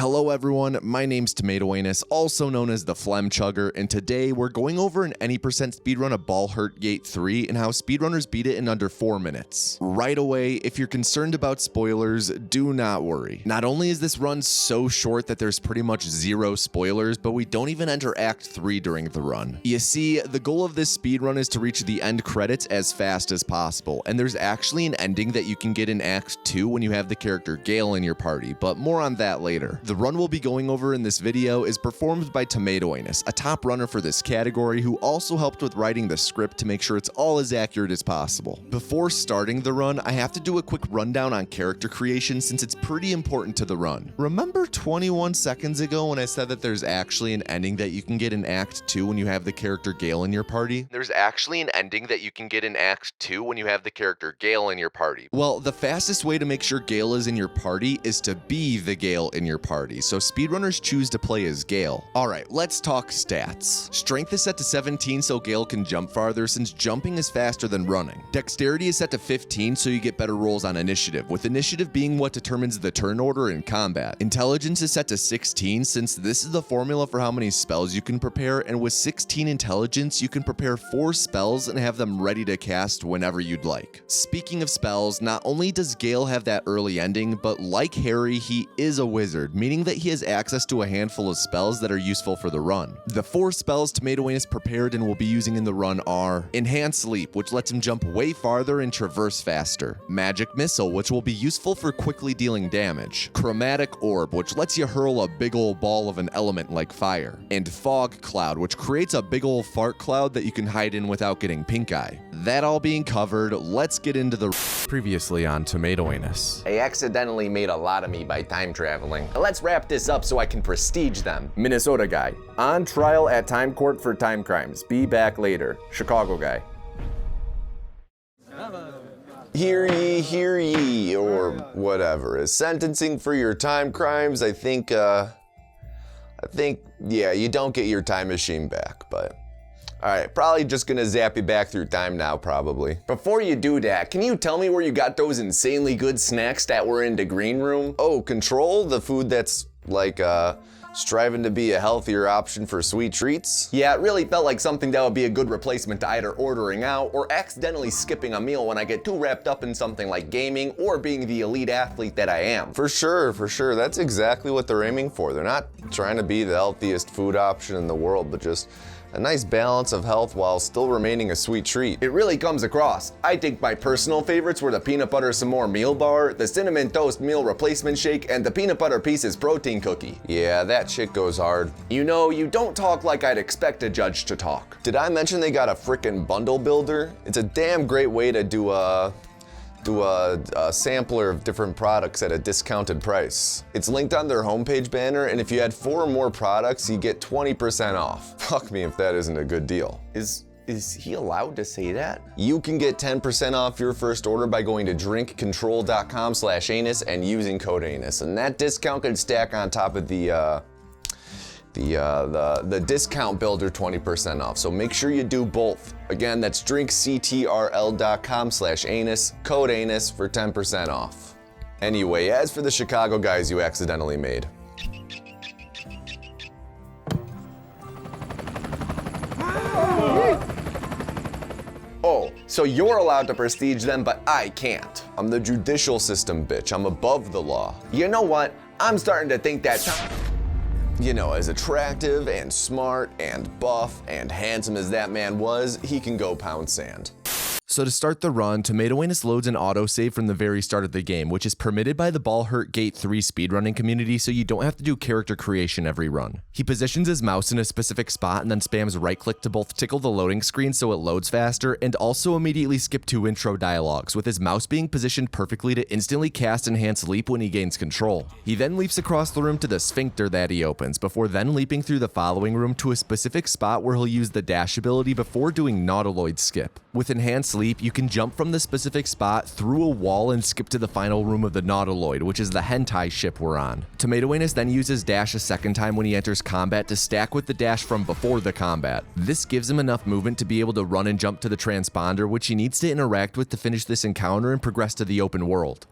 Hello everyone, my name's tomatoanus, also known as the Phlegm Chugger, and today we're going over an any % speedrun of Baldur Gate 3 and how speedrunners beat it in under 4 minutes. Right away, if you're concerned about spoilers, do not worry. Not only is this run so short that there's pretty much zero spoilers, but we don't even enter Act 3 during the run. You see, the goal of this speedrun is to reach the end credits as fast as possible, and there's actually an ending that you can get in Act 2 when you have the character Gale in your party, but more on that later. The run we'll be going over in this video is performed by tomatoanus, a top runner for this category who also helped with writing the script to make sure it's all as accurate as possible. Before starting the run, I have to do a quick rundown on character creation since it's pretty important to the run. Remember 21 seconds ago when I said that there's actually an ending that you can get in Act 2 when you have the character Gale in your party? There's actually an ending that you can get in Act 2 when you have the character Gale in your party. Well, the fastest way to make sure Gale is in your party is to be the Gale in your party, so speedrunners choose to play as Gale. Alright, let's talk stats. Strength is set to 17 so Gale can jump farther since jumping is faster than running. Dexterity is set to 15 so you get better rolls on initiative, with initiative being what determines the turn order in combat. Intelligence is set to 16 since this is the formula for how many spells you can prepare, and with 16 intelligence you can prepare 4 spells and have them ready to cast whenever you'd like. Speaking of spells, not only does Gale have that early ending, but like Harry, he is a wizard, meaning that he has access to a handful of spells that are useful for the run. The 4 spells tomatoanus prepared and will be using in the run are Enhanced Leap, which lets him jump way farther and traverse faster. Magic Missile, which will be useful for quickly dealing damage. Chromatic Orb, which lets you hurl a big ol' ball of an element like fire. And Fog Cloud, which creates a big ol' fart cloud that you can hide in without getting pink eye. That all being covered, let's get into the previously on tomatoanus. I accidentally made a lot of me by time traveling. Let's wrap this up so I can prestige them. Minnesota guy. On trial at time court for time crimes. Be back later. Chicago guy. Hear ye, or whatever. Is sentencing for your time crimes, I think, yeah, you don't get your time machine back, but alright, probably just gonna zap you back through time now, probably. Before you do that, can you tell me where you got those insanely good snacks that were in the green room? Oh, Control, the food that's like, striving to be a healthier option for sweet treats? Yeah, it really felt like something that would be a good replacement to either ordering out or accidentally skipping a meal when I get too wrapped up in something like gaming or being the elite athlete that I am. For sure. That's exactly what they're aiming for. They're not trying to be the healthiest food option in the world, but just a nice balance of health while still remaining a sweet treat. It really comes across. I think my personal favorites were the peanut butter some more meal bar, the cinnamon toast meal replacement shake, and the peanut butter pieces protein cookie. Yeah, that shit goes hard. You know, you don't talk like I'd expect a judge to talk. Did I mention they got a frickin' bundle builder? It's a damn great way to do a sampler of different products at a discounted price. It's linked on their homepage banner, and if you add 4 or more products, you get 20% off. Fuck me if that isn't a good deal. Is he allowed to say that? You can get 10% off your first order by going to drinkcontrol.com/anus and using code anus, and that discount can stack on top of the discount builder 20% off, so make sure you do both. Again, that's drinkctrl.com/anus, code anus for 10% off. Anyway, as for the Chicago guys you accidentally made. Oh, so you're allowed to prestige them, but I can't. I'm the judicial system, bitch. I'm above the law. You know what? I'm starting to think that you know, as attractive and smart and buff and handsome as that man was, he can go pound sand. So to start the run, tomatoanus loads an autosave from the very start of the game, which is permitted by the Baldur Gate 3 speedrunning community, so you don't have to do character creation every run. He positions his mouse in a specific spot and then spams right click to both tickle the loading screen so it loads faster, and also immediately skip to intro dialogues, with his mouse being positioned perfectly to instantly cast Enhanced Leap when he gains control. He then leaps across the room to the sphincter that he opens, before then leaping through the following room to a specific spot where he'll use the dash ability before doing Nautiloid skip. With Enhanced Leap, you can jump from the specific spot through a wall and skip to the final room of the Nautiloid, which is the hentai ship we're on. tomatoanus then uses dash a second time when he enters combat to stack with the dash from before the combat. This gives him enough movement to be able to run and jump to the transponder, which he needs to interact with to finish this encounter and progress to the open world.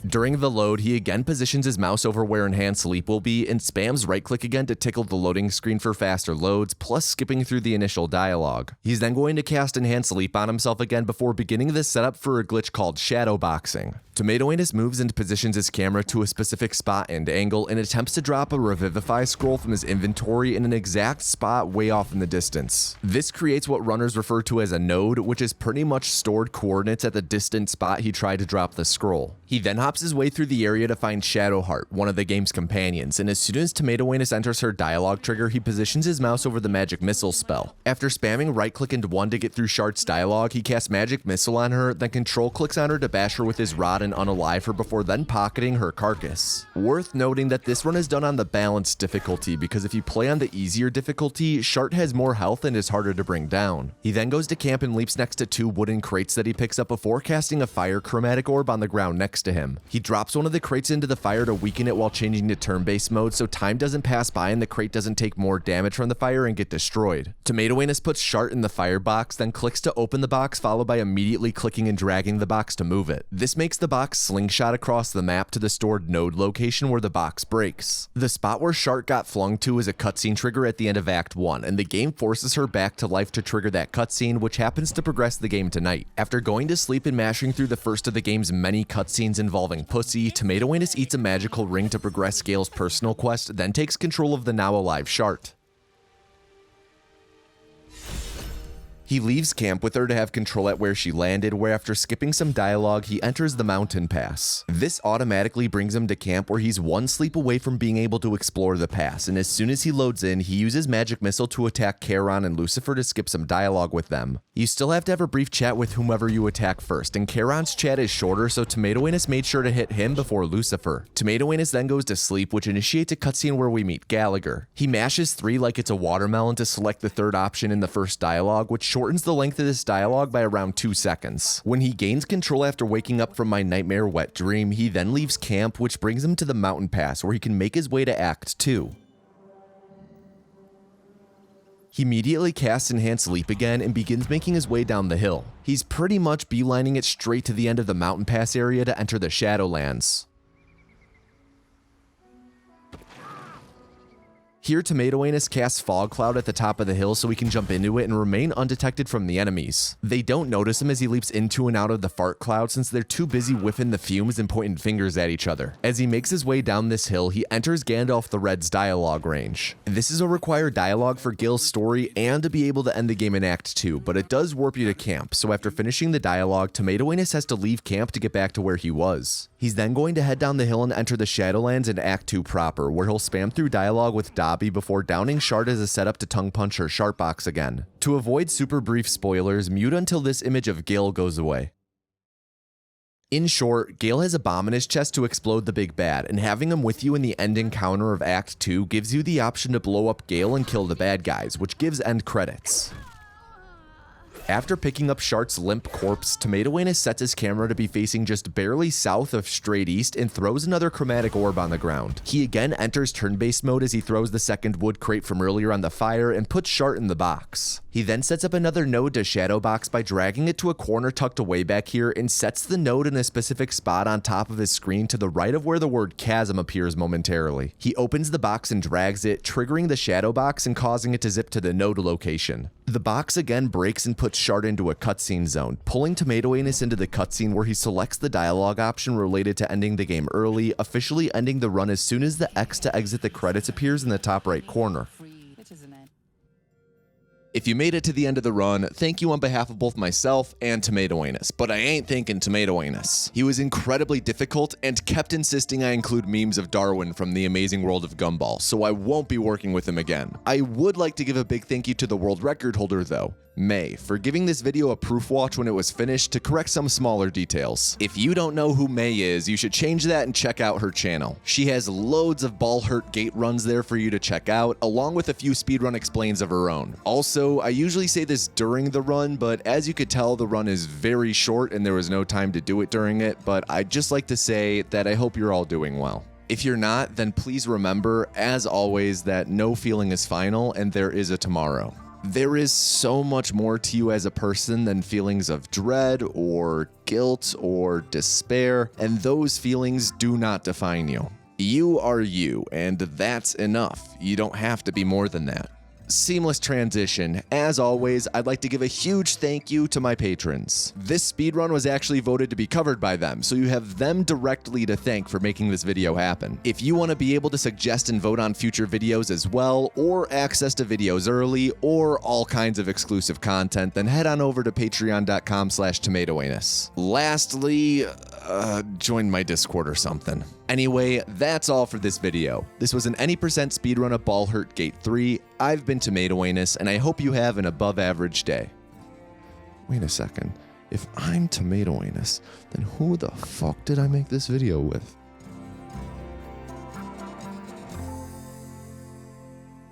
During the load, he again positions his mouse over where Enhanced Sleep will be and spams right-click again to tickle the loading screen for faster loads, plus skipping through the initial dialogue. He's then going to cast Enhanced Sleep on himself again before beginning the setup for a glitch called shadowboxing. tomatoanus moves and positions his camera to a specific spot and angle and attempts to drop a Revivify scroll from his inventory in an exact spot way off in the distance. This creates what runners refer to as a node, which is pretty much stored coordinates at the distant spot he tried to drop the scroll. He then hops his way through the area to find Shadowheart, one of the game's companions, and as soon as tomatoanus enters her dialogue trigger, he positions his mouse over the magic missile spell. After spamming right-click and 1 to get through Shart's dialogue, he casts magic missile on her, then control clicks on her to bash her with his rod and unalive her before then pocketing her carcass. Worth noting that this run is done on the balanced difficulty, because if you play on the easier difficulty, Shart has more health and is harder to bring down. He then goes to camp and leaps next to 2 wooden crates that he picks up before casting a fire chromatic orb on the ground next to him. He drops one of the crates into the fire to weaken it while changing to turn-based mode so time doesn't pass by and the crate doesn't take more damage from the fire and get destroyed. tomatoanus puts Shart in the firebox, then clicks to open the box, followed by immediately clicking and dragging the box to move it. This makes the box slingshot across the map to the stored node location where the box breaks. The spot where Shart got flung to is a cutscene trigger at the end of Act 1, and the game forces her back to life to trigger that cutscene, which happens to progress the game tonight. After going to sleep and mashing through the first of the game's many cutscenes involving Pussy, tomatoanus eats a magical ring to progress Gale's personal quest, then takes control of the now alive Shart. He leaves camp with her to have control at where she landed, where after skipping some dialogue, he enters the mountain pass. This automatically brings him to camp where he's 1 sleep away from being able to explore the pass, and as soon as he loads in, he uses magic missile to attack Charon and Lucifer to skip some dialogue with them. You still have to have a brief chat with whomever you attack first, and Charon's chat is shorter, so tomatoanus made sure to hit him before Lucifer. tomatoanus then goes to sleep, which initiates a cutscene where we meet Gallagher. He mashes 3 like it's a watermelon to select the third option in the first dialogue, which shortens the length of this dialogue by around 2 seconds. When he gains control after waking up from my nightmare wet dream, he then leaves camp, which brings him to the mountain pass where he can make his way to Act 2. He immediately casts Enhanced Leap again and begins making his way down the hill. He's pretty much beelining it straight to the end of the mountain pass area to enter the Shadowlands. Here, tomatoanus casts Fog Cloud at the top of the hill so he can jump into it and remain undetected from the enemies. They don't notice him as he leaps into and out of the fart cloud since they're too busy whiffing the fumes and pointing fingers at each other. As he makes his way down this hill, he enters Gandalf the Red's dialogue range. This is a required dialogue for Gale's story and to be able to end the game in Act 2, but it does warp you to camp, so after finishing the dialogue, tomatoanus has to leave camp to get back to where he was. He's then going to head down the hill and enter the Shadowlands in Act 2 proper, where he'll spam through dialogue with Dobby before downing Shart as a setup to tongue punch her Shartbox again. To avoid super brief spoilers, mute until this image of Gale goes away. In short, Gale has a bomb in his chest to explode the big bad, and having him with you in the end encounter of Act 2 gives you the option to blow up Gale and kill the bad guys, which gives end credits. After picking up Shart's limp corpse, tomatoanus sets his camera to be facing just barely south of straight east and throws another chromatic orb on the ground. He again enters turn-based mode as he throws the second wood crate from earlier on the fire and puts Shart in the box. He then sets up another node to shadowbox by dragging it to a corner tucked away back here and sets the node in a specific spot on top of his screen to the right of where the word chasm appears momentarily. He opens the box and drags it, triggering the shadowbox and causing it to zip to the node location. The box again breaks and puts Shart into a cutscene zone, pulling tomatoanus into the cutscene where he selects the dialogue option related to ending the game early, officially ending the run as soon as the X to exit the credits appears in the top right corner. If you made it to the end of the run, thank you on behalf of both myself and tomatoanus, but I ain't thanking tomatoanus. He was incredibly difficult and kept insisting I include memes of Darwin from The Amazing World of Gumball, so I won't be working with him again. I would like to give a big thank you to the world record holder though, May, for giving this video a proof watch when it was finished to correct some smaller details. If you don't know who May is, you should change that and check out her channel. She has loads of Baldur Gate runs there for you to check out, along with a few speedrun explains of her own. Also, I usually say this during the run, but as you could tell, the run is very short and there was no time to do it during it, but I'd just like to say that I hope you're all doing well. If you're not, then please remember, as always, that no feeling is final and there is a tomorrow. There is so much more to you as a person than feelings of dread or guilt or despair, and those feelings do not define you. You are you, and that's enough. You don't have to be more than that. Seamless transition. As always, I'd like to give a huge thank you to my patrons. This speedrun was actually voted to be covered by them, so you have them directly to thank for making this video happen. If you want to be able to suggest and vote on future videos as well, or access to videos early, or all kinds of exclusive content, then head on over to patreon.com/tomatoanus. Lastly, join my Discord or something. Anyway, that's all for this video. This was an any% speedrun of Baldur Gate 3. I've been tomatoanus, and I hope you have an above average day. Wait a second. If I'm tomatoanus, then who the fuck did I make this video with?